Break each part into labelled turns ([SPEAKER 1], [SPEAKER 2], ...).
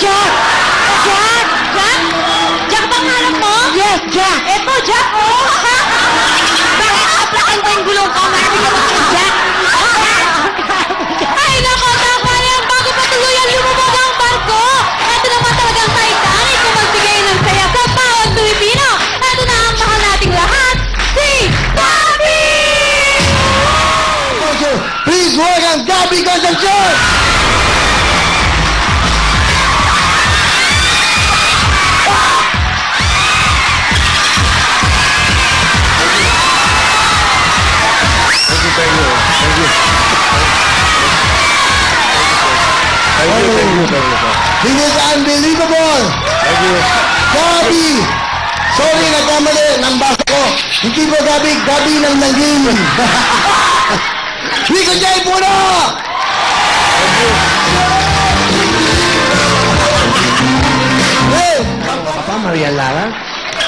[SPEAKER 1] Jack! Jack! Jack? Jack bang hanap mo? Yes, Jack! Eto, Jack, oh! Bakit aplakan ba yung gulong ko? Marami ka ba kay Jack? Ay, nako, Takbayan! Bago pa tuluyan lumubog ang barko! Ito naman talagang Titanic kung magbigay ng saya sa bawat Pilipino! Ito na ang mahal nating lahat, si Gabi!
[SPEAKER 2] Please welcome Gabby Concepcion! This is unbelievable!
[SPEAKER 3] Thank you.
[SPEAKER 2] Gabby! Sorry, nagkamali ng basa ko. Hindi po Gabby, Gabby ng naging. Rico J. Puno! Hey!
[SPEAKER 3] Papa, Maria Lara?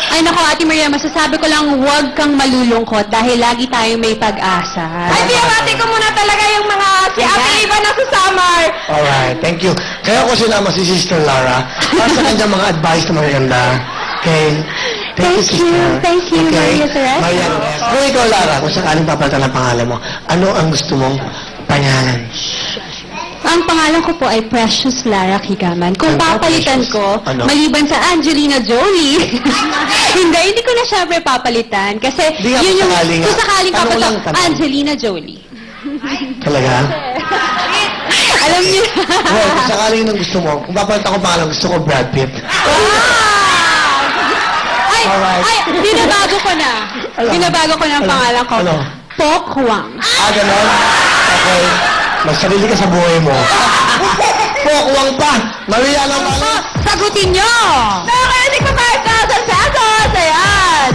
[SPEAKER 1] Ay nako, Ate Maria, masasabi ko lang huwag kang malulungkot dahil lagi tayong may pag-asa.
[SPEAKER 4] Ay, biyamati ko muna talaga yung mga si Ate Iva na sa summer.
[SPEAKER 2] Alright, thank you. Kaya ko sinama si Sister Lara para sa kanyang mga advice na maganda. Okay?
[SPEAKER 1] Thank you,
[SPEAKER 2] Sister.
[SPEAKER 1] thank you, Maria Teresa.
[SPEAKER 2] Maria Teresa. Kung ikaw, Lara, kung sakaling papalitan ang pangalan mo, ano ang gusto mong pangalan?
[SPEAKER 1] Ang pangalan ko po ay Precious Lara Higaman. Kung
[SPEAKER 2] Ano,
[SPEAKER 1] papalitan
[SPEAKER 2] Precious?
[SPEAKER 1] ko,
[SPEAKER 2] Ano?
[SPEAKER 1] maliban sa Angelina Jolie, hindi ko na syempre papalitan. Kasi
[SPEAKER 2] Di nga,
[SPEAKER 1] yun yung,
[SPEAKER 2] sakaling nga.
[SPEAKER 1] kung sakaling
[SPEAKER 2] Tanong
[SPEAKER 1] papalitan,
[SPEAKER 2] lang, tanong.
[SPEAKER 1] Angelina Jolie.
[SPEAKER 2] Talaga?
[SPEAKER 1] Alam niyo.
[SPEAKER 2] Well, kung sakaling nang gusto mo, kung papalitan ko pangalan, gusto ko Brad Pitt.
[SPEAKER 1] Ay,
[SPEAKER 2] Alright.
[SPEAKER 1] ay, binabago ko na.
[SPEAKER 2] Ano?
[SPEAKER 1] Binabago ko na ang
[SPEAKER 2] Ano?
[SPEAKER 1] pangalan ko.
[SPEAKER 2] Ano?
[SPEAKER 1] Pok Huang.
[SPEAKER 2] Ganon? Okay. Magsarili ka sa buhay mo. Pokwang pa! Maria lang pala!
[SPEAKER 1] Sagutin niyo!
[SPEAKER 4] Nakakainig pa 5,000 pesos! Ayan!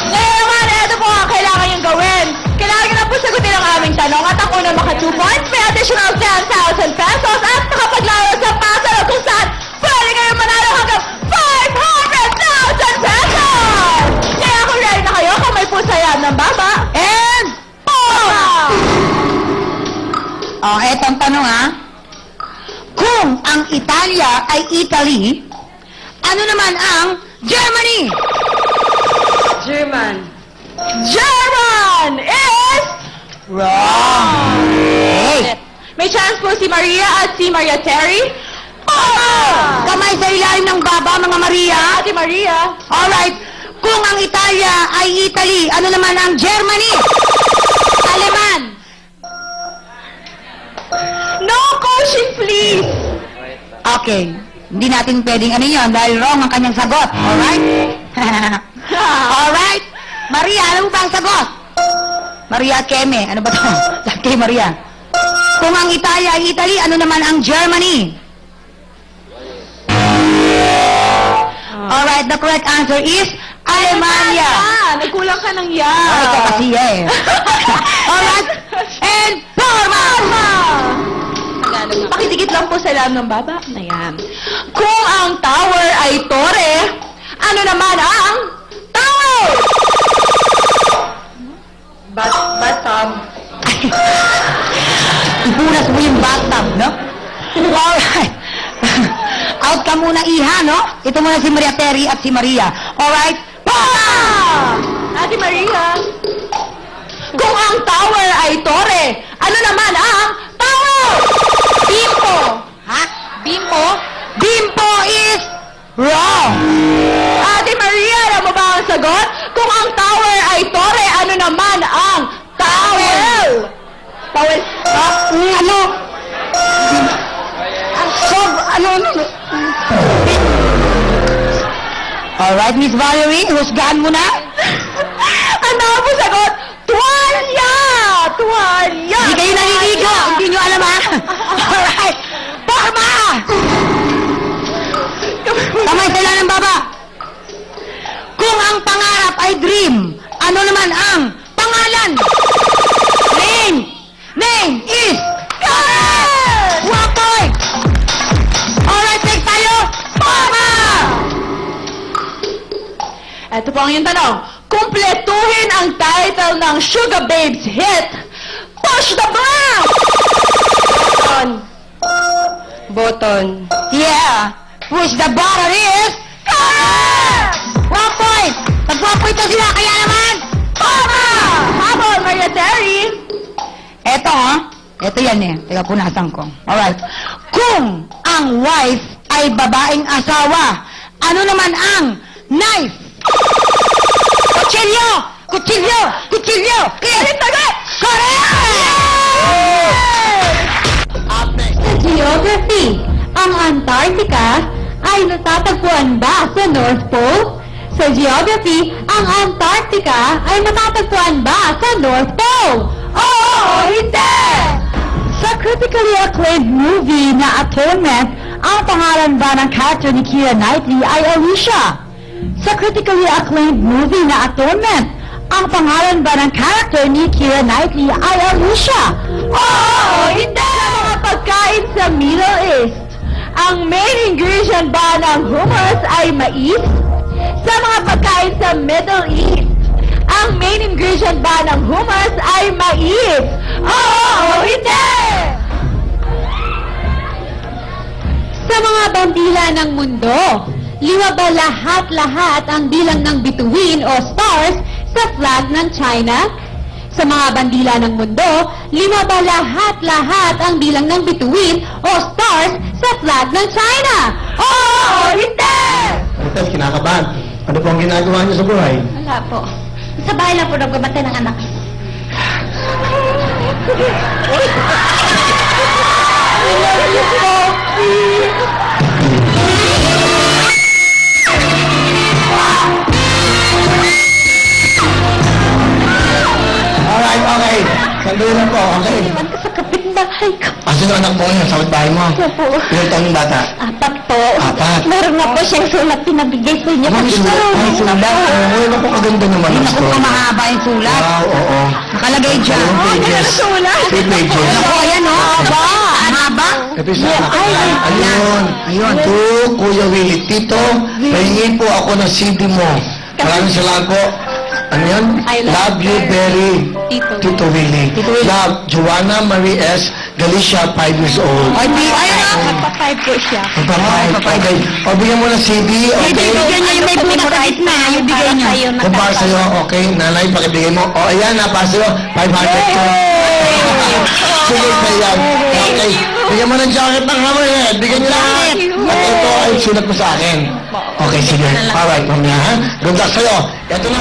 [SPEAKER 4] Ngayon naman, ito po ang kailangan niyong gawin. Kailangan niyo na po sagutin ang aming tanong at ang una maka 2 points, may additional 10,000 pesos at nakapaglaro sa pasalo kung saan pwede kayo manalo hanggang 500,000 pesos! Kaya kung ready na kayo, kamay po sa yan ng baba.
[SPEAKER 1] And,
[SPEAKER 4] Oh, etong tanong Kung ang Italia ay Italy, ano naman ang Germany?
[SPEAKER 1] German.
[SPEAKER 4] German is wrong. May chance po si Maria at si Maria Terry. Kamay sa ilalim ng baba, mga Maria. Ate Maria. Alright. Kung ang Italia ay Italy, ano naman ang Germany? Aleman. No coaching, please. Okay. Hindi natin pwedeng ano yun dahil wrong ang kanyang sagot. Alright? Alright? Maria, ano mo ba ang sagot? Maria Keme. Ano ba ito? Lahat kay Maria. Kung ang Italia ay Italy, ano naman ang Germany? Alright, the correct answer is Alemania. Nagkulang ka ng yan. Ay, ikaw kasi eh. Alright. And Parma! Pakitigit lang po sa ilalim ng baba. Ayan. Kung ang tower ay tore, ano naman ang tower? Bathtub. Ipunas mo yung bathtub, no? Alright. Out ka muna, Iha, no? Ito muna si Maria Terry at si Maria. Alright? Ate Maria. Kung ang tower ay tore, ano naman ang tower? Bimpo. Ha? Bimpo? Bimpo is wrong. Ate Maria, alam mo ba ang sagot? Kung ang tower ay tore, ano naman ang towel? Towel? Ano? Ano? Alright, Miss Valerie, husgahan mo na. Ang tawag po sagot, tuwalya! Tuwalya! Hindi kayo naliligo, hindi nyo alam ha? Alright, Parma! Kamay sa ilalim ng baba. Kung ang pangarap ay dream, ano naman ang pangalan? Name! Name is correct! 1 point! Alright, next tayo, Parma! Ito po ang iyong tanong. Kumpletuhin ang title ng Sugar Babes hit, Push the Button!
[SPEAKER 1] Button.
[SPEAKER 4] Yeah. Push the button is... Correct! 1 point. Tag 1 point na sila, kaya naman... Tama!
[SPEAKER 1] Habol, Maria Terry.
[SPEAKER 4] Eto, ha? Eto yan eh. Teka, punasan ko. Alright. Kung ang wife ay babaeng asawa, ano naman ang knife? Kutsilyo! Kutsilyo! Kutsilyo! Correct!
[SPEAKER 1] Sa geography, ang Antarctica ay natatagpuan ba sa North Pole? Sa geography, ang Antarctica ay matatagpuan ba sa North Pole? Oo, hindi!
[SPEAKER 4] Sa critically acclaimed movie na Atonement, ang pangalan ba ng character ni Keira Knightley ay Alicia? Sa critically acclaimed movie na Atonement, ang pangalan ba ng character ni Keira Knightley ay Alicia?
[SPEAKER 1] Oo, hindi! Sa mga pagkain sa Middle East, ang main ingredient ba ng hummus ay mais? Sa mga pagkain sa Middle East, ang main ingredient ba ng hummus ay mais? Oo, hindi! Sa mga bandila ng mundo, lima ba lahat-lahat ang bilang ng bituin o stars sa flag ng China? Sa mga bandila ng mundo, lima ba lahat-lahat ang bilang ng bituin o stars sa flag ng China? Oo, hindi!
[SPEAKER 2] Marites, kinakabahan. Ano po ang ginagawa niyo sa buhay?
[SPEAKER 1] Wala po. Sa bahay lang po nagbabatay ng anak.
[SPEAKER 2] Alright, okay. Sandali lang po, okay.
[SPEAKER 1] Iwan ko sa kapitbahay ko.
[SPEAKER 2] Asan ang anak mo ngayon? Sa bahay mo?
[SPEAKER 1] Siya po.
[SPEAKER 2] Ilang taong yung bata?
[SPEAKER 1] 4 po.
[SPEAKER 2] 4?
[SPEAKER 1] Meron na po siyang sulat pinabigay sa inyo.
[SPEAKER 2] Ay, sulat. Ay, sulat. Oo, naku, kaganda naman ang
[SPEAKER 4] Naku,
[SPEAKER 2] story.
[SPEAKER 4] mahaba yung sulat.
[SPEAKER 2] Wow, oo.
[SPEAKER 4] Nakalagay dyan.
[SPEAKER 2] Dalawang pages.
[SPEAKER 1] sulat.
[SPEAKER 2] 3 pages.
[SPEAKER 4] Naku, ayan o. Haba. Haba.
[SPEAKER 2] Ito yung sa
[SPEAKER 1] Ay,
[SPEAKER 2] ayun.
[SPEAKER 4] Ayun.
[SPEAKER 2] To Kuya Willie. Tito, pahingin po ako ng CD mo. Maraming salamat po. Ano yan?
[SPEAKER 1] I
[SPEAKER 2] Love
[SPEAKER 1] love
[SPEAKER 2] you
[SPEAKER 1] her.
[SPEAKER 2] very,
[SPEAKER 1] Tito.
[SPEAKER 2] Tito Willie. Love, Joanna Marie S. Galicia, 5 years old.
[SPEAKER 4] Ay, di, ayun o.
[SPEAKER 1] Magpa-5 po siya.
[SPEAKER 2] Magpapahid. Okay. O, bigyan mo ng CD, okay?
[SPEAKER 4] Bigyan niya yung may buta sa gitna. Yung bigay niyo.
[SPEAKER 2] Kung para sa'yo, okay. Nanay, pakibigay mo. O, ayan, para sa'yo. 500 to. Sige, kaya. Okay. Bigyan mo ng jacket ng hammerhead. Bigyan niyo lahat. At ito ay sulat mo sa akin. Okay, sige. Alright, mamaya ha. Good luck sa'yo. Ito na.